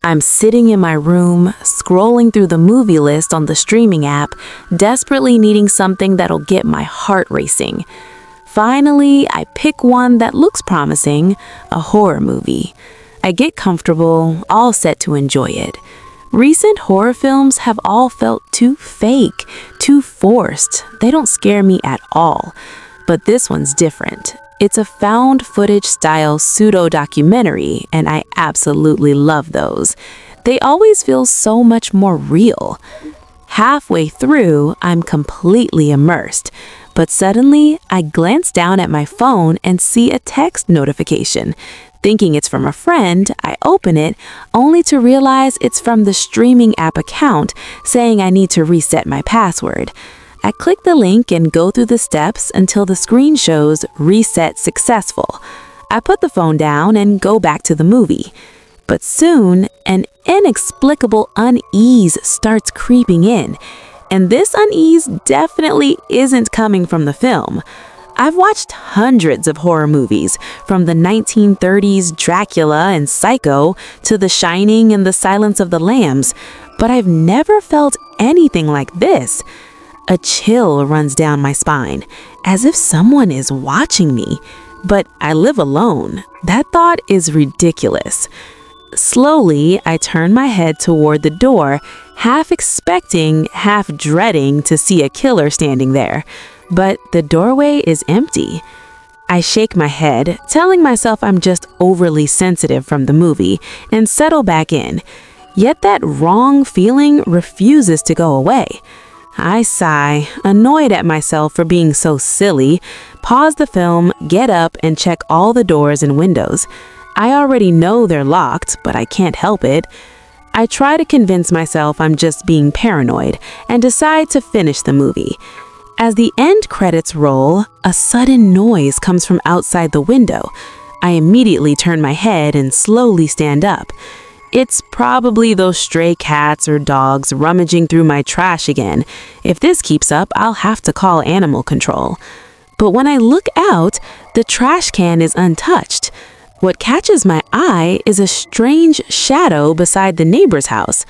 I'm sitting in my room, scrolling through the movie list on the streaming app, desperately needing something that'll get my heart racing. Finally, I pick one that looks promising, a horror movie. I get comfortable, all set to enjoy it. Recent horror films have all felt too fake, too forced. They don't scare me at all. But this one's different. It's a found footage style pseudo-documentary, and I absolutely love those. They always feel so much more real. Halfway through, I'm completely immersed, but suddenly I glance down at my phone and see a text notification. Thinking it's from a friend, I open it, only to realize it's from the streaming app account saying I need to reset my password. I click the link and go through the steps until the screen shows reset successful. I put the phone down and go back to the movie. But soon, an inexplicable unease starts creeping in. And this unease definitely isn't coming from the film. I've watched hundreds of horror movies, from the 1930s Dracula and Psycho to The Shining and The Silence of the Lambs, but I've never felt anything like this. A chill runs down my spine, as if someone is watching me. But I live alone. That thought is ridiculous. Slowly, I turn my head toward the door, half expecting, half dreading to see a killer standing there. But the doorway is empty. I shake my head, telling myself I'm just overly sensitive from the movie, and settle back in. Yet that wrong feeling refuses to go away. I sigh, annoyed at myself for being so silly, pause the film, get up, and check all the doors and windows. I already know they're locked, but I can't help it. I try to convince myself I'm just being paranoid, and decide to finish the movie. As the end credits roll, a sudden noise comes from outside the window. I immediately turn my head and slowly stand up. It's probably those stray cats or dogs rummaging through my trash again. If this keeps up, I'll have to call animal control. But when I look out, the trash can is untouched. What catches my eye is a strange shadow beside the neighbor's house.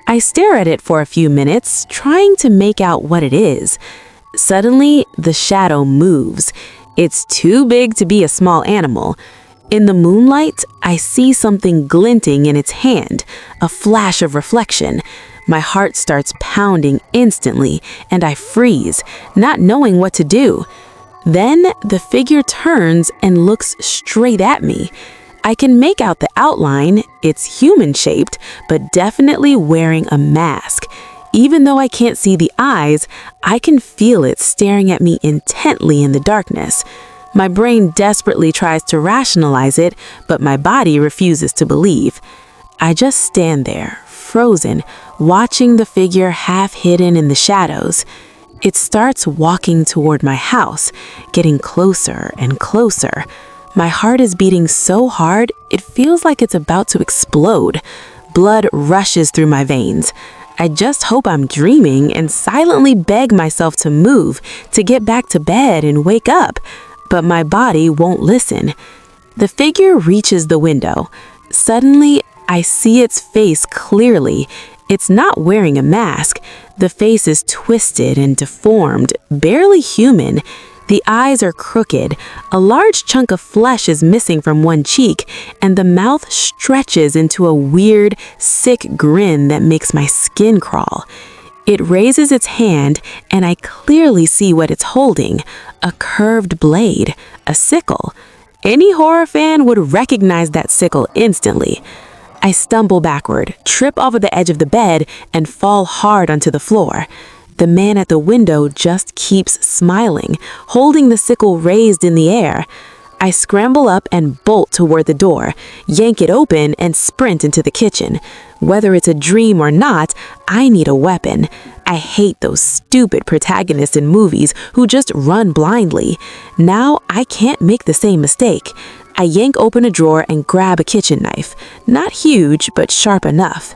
I stare at it for a few minutes, trying to make out what it is. Suddenly, the shadow moves. It's too big to be a small animal. In the moonlight, I see something glinting in its hand, a flash of reflection. My heart starts pounding instantly, and I freeze, not knowing what to do. Then the figure turns and looks straight at me. I can make out the outline. It's human-shaped, but definitely wearing a mask. Even though I can't see the eyes, I can feel it staring at me intently in the darkness. My brain desperately tries to rationalize it, but my body refuses to believe. I just stand there, frozen, watching the figure half hidden in the shadows. It starts walking toward my house, getting closer and closer. My heart is beating so hard, it feels like it's about to explode. Blood rushes through my veins. I just hope I'm dreaming and silently beg myself to move, to get back to bed and wake up. But my body won't listen. The figure reaches the window. Suddenly, I see its face clearly. It's not wearing a mask. The face is twisted and deformed, barely human. The eyes are crooked. A large chunk of flesh is missing from one cheek, and the mouth stretches into a weird, sick grin that makes my skin crawl. It raises its hand, and I clearly see what it's holding, a curved blade, a sickle. Any horror fan would recognize that sickle instantly. I stumble backward, trip over the edge of the bed, and fall hard onto the floor. The man at the window just keeps smiling, holding the sickle raised in the air. I scramble up and bolt toward the door, yank it open, and sprint into the kitchen. Whether it's a dream or not, I need a weapon. I hate those stupid protagonists in movies who just run blindly. Now I can't make the same mistake. I yank open a drawer and grab a kitchen knife. Not huge, but sharp enough.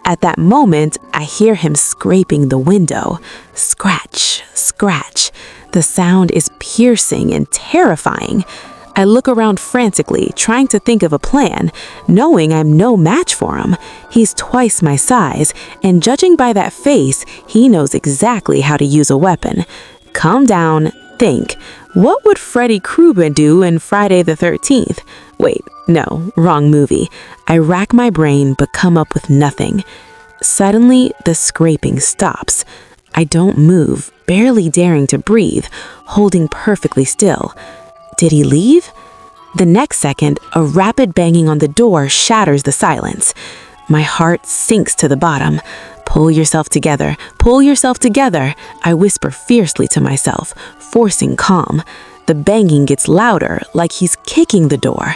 At that moment, I hear him scraping the window. Scratch, scratch. The sound is piercing and terrifying. I look around frantically, trying to think of a plan, knowing I'm no match for him. He's twice my size, and judging by that face, he knows exactly how to use a weapon. Calm down, think. What would Freddy Krueger do in Friday the 13th? Wait, no, wrong movie. I rack my brain but come up with nothing. Suddenly, the scraping stops. I don't move, barely daring to breathe, holding perfectly still. Did he leave? The next second, a rapid banging on the door shatters the silence. My heart sinks to the bottom. Pull yourself together, pull yourself together, I whisper fiercely to myself, forcing calm. The banging gets louder, like he's kicking the door.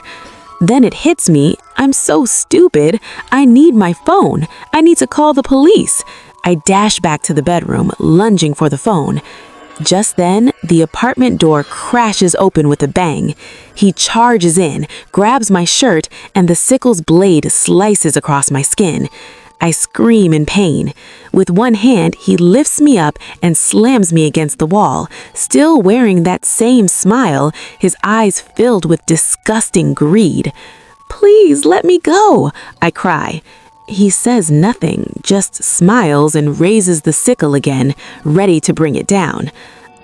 Then it hits me, I'm so stupid. I need my phone. I need to call the police. I dash back to the bedroom, lunging for the phone. Just then, the apartment door crashes open with a bang. He charges in, grabs my shirt, and the sickle's blade slices across my skin. I scream in pain. With one hand, he lifts me up and slams me against the wall, still wearing that same smile, his eyes filled with disgusting greed. "Please let me go," I cry. He says nothing, just smiles and raises the sickle again, ready to bring it down.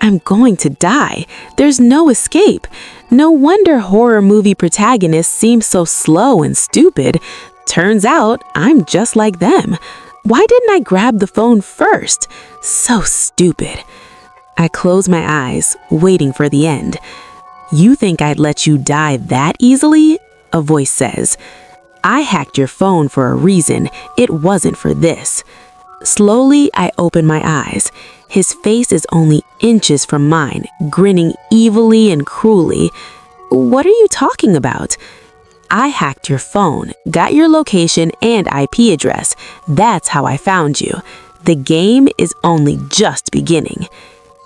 I'm going to die. There's no escape. No wonder horror movie protagonists seem so slow and stupid. Turns out I'm just like them. Why didn't I grab the phone first? So stupid. I close my eyes, waiting for the end. "You think I'd let you die that easily?" a voice says. "I hacked your phone for a reason. It wasn't for this." Slowly, I open my eyes. His face is only inches from mine, grinning evilly and cruelly. "What are you talking about?" "I hacked your phone, got your location and IP address. That's how I found you. The game is only just beginning."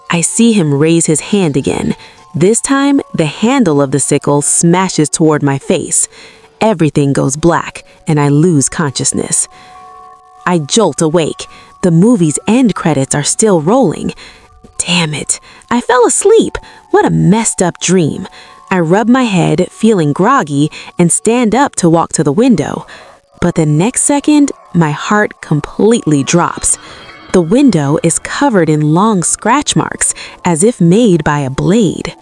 I see him raise his hand again. This time, the handle of the sickle smashes toward my face. Everything goes black, and I lose consciousness. I jolt awake. The movie's end credits are still rolling. Damn it, I fell asleep. What a messed up dream. I rub my head, feeling groggy, and stand up to walk to the window. But the next second, my heart completely drops. The window is covered in long scratch marks, as if made by a blade.